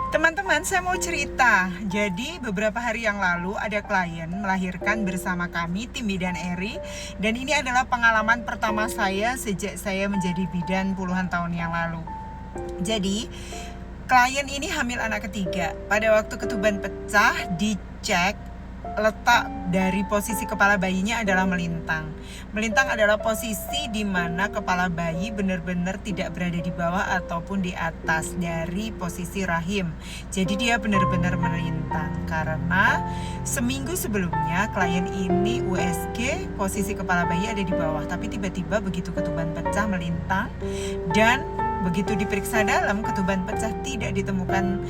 Teman-teman, saya mau cerita. Jadi beberapa hari yang lalu ada klien melahirkan bersama kami, tim bidan Eri. Dan ini adalah pengalaman pertama saya sejak saya menjadi bidan puluhan tahun yang lalu. Jadi klien ini hamil anak ketiga. Pada waktu ketuban pecah, dicek letak dari posisi kepala bayinya adalah melintang. Melintang adalah posisi di mana kepala bayi benar-benar tidak berada di bawah ataupun di atas dari posisi rahim. Jadi dia benar-benar melintang karena seminggu sebelumnya klien ini USG, posisi kepala bayi ada di bawah, tapi tiba-tiba begitu ketuban pecah melintang dan begitu diperiksa dalam ketuban pecah tidak ditemukan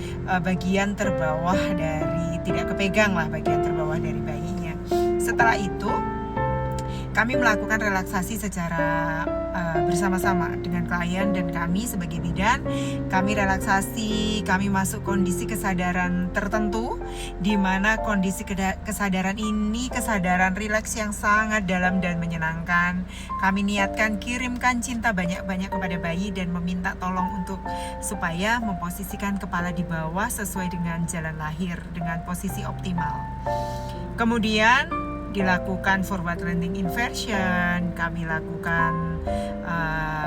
bagian terbawah dari, tidak kepegang lah bagian terbawah dari bayinya. Setelah itu kami melakukan relaksasi secara bersama-sama dengan klien dan kami sebagai bidan. Kami relaksasi, kami masuk kondisi kesadaran tertentu di mana kondisi kesadaran ini kesadaran rileks yang sangat dalam dan menyenangkan. Kami niatkan kirimkan cinta banyak-banyak kepada bayi dan meminta tolong untuk supaya memposisikan kepala di bawah sesuai dengan jalan lahir dengan posisi optimal. Kemudian dilakukan forward landing inversion, kami lakukan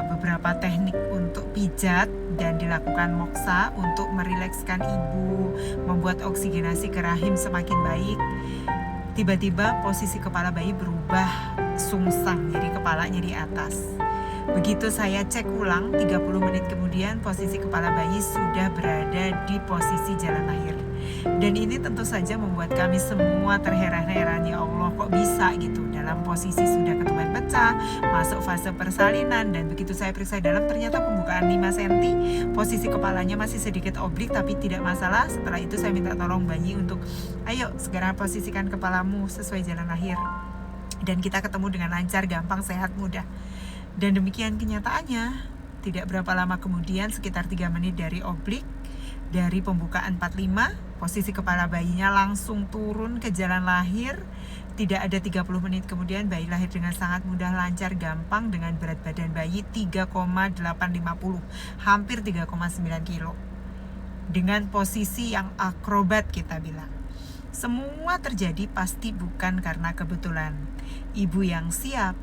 beberapa teknik untuk pijat dan dilakukan moksa untuk merilekskan ibu, membuat oksigenasi ke rahim semakin baik. Tiba-tiba posisi kepala bayi berubah sungsang, jadi kepalanya di atas. Begitu saya cek ulang 30 menit kemudian posisi kepala bayi sudah berada di posisi jalan lahir. Dan ini tentu saja membuat kami semua terheran-heran, ya Allah kok bisa gitu, dalam posisi sudah ketuban pecah, masuk fase persalinan, dan begitu saya periksa dalam ternyata pembukaan 5 cm, posisi kepalanya masih sedikit oblik tapi tidak masalah. Setelah itu saya minta tolong bayi untuk ayo segera posisikan kepalamu sesuai jalan lahir. Dan kita ketemu dengan lancar, gampang, sehat, mudah. Dan demikian kenyataannya. Tidak berapa lama kemudian, sekitar 3 menit dari oblik, dari pembukaan 45, posisi kepala bayinya langsung turun ke jalan lahir. Tidak ada 30 menit kemudian bayi lahir dengan sangat mudah, lancar, gampang dengan berat badan bayi 3,850, hampir 3,9 kilo. Dengan posisi yang akrobat kita bilang. Semua terjadi pasti bukan karena kebetulan. Ibu yang siap,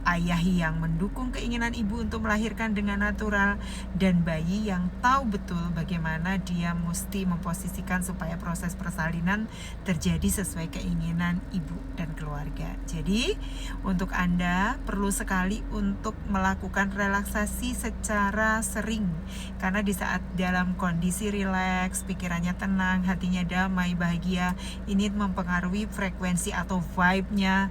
ayah yang mendukung keinginan ibu untuk melahirkan dengan natural, dan bayi yang tahu betul bagaimana dia mesti memposisikan supaya proses persalinan terjadi sesuai keinginan ibu dan keluarga. Jadi untuk Anda perlu sekali untuk melakukan relaksasi secara sering, karena di saat dalam kondisi rileks, pikirannya tenang, hatinya damai, bahagia, ini mempengaruhi frekuensi atau vibe-nya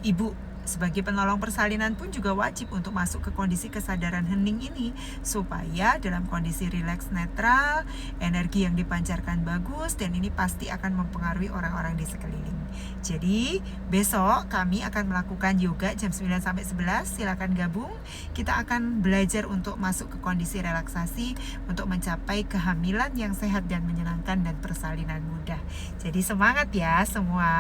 ibu. Sebagai penolong persalinan pun juga wajib untuk masuk ke kondisi kesadaran hening ini supaya dalam kondisi rileks netral, energi yang dipancarkan bagus, dan ini pasti akan mempengaruhi orang-orang di sekeliling. Jadi besok kami akan melakukan yoga jam 9 sampai 11. Silakan gabung. Kita akan belajar untuk masuk ke kondisi relaksasi untuk mencapai kehamilan yang sehat dan menyenangkan dan persalinan mudah. Jadi semangat ya semua.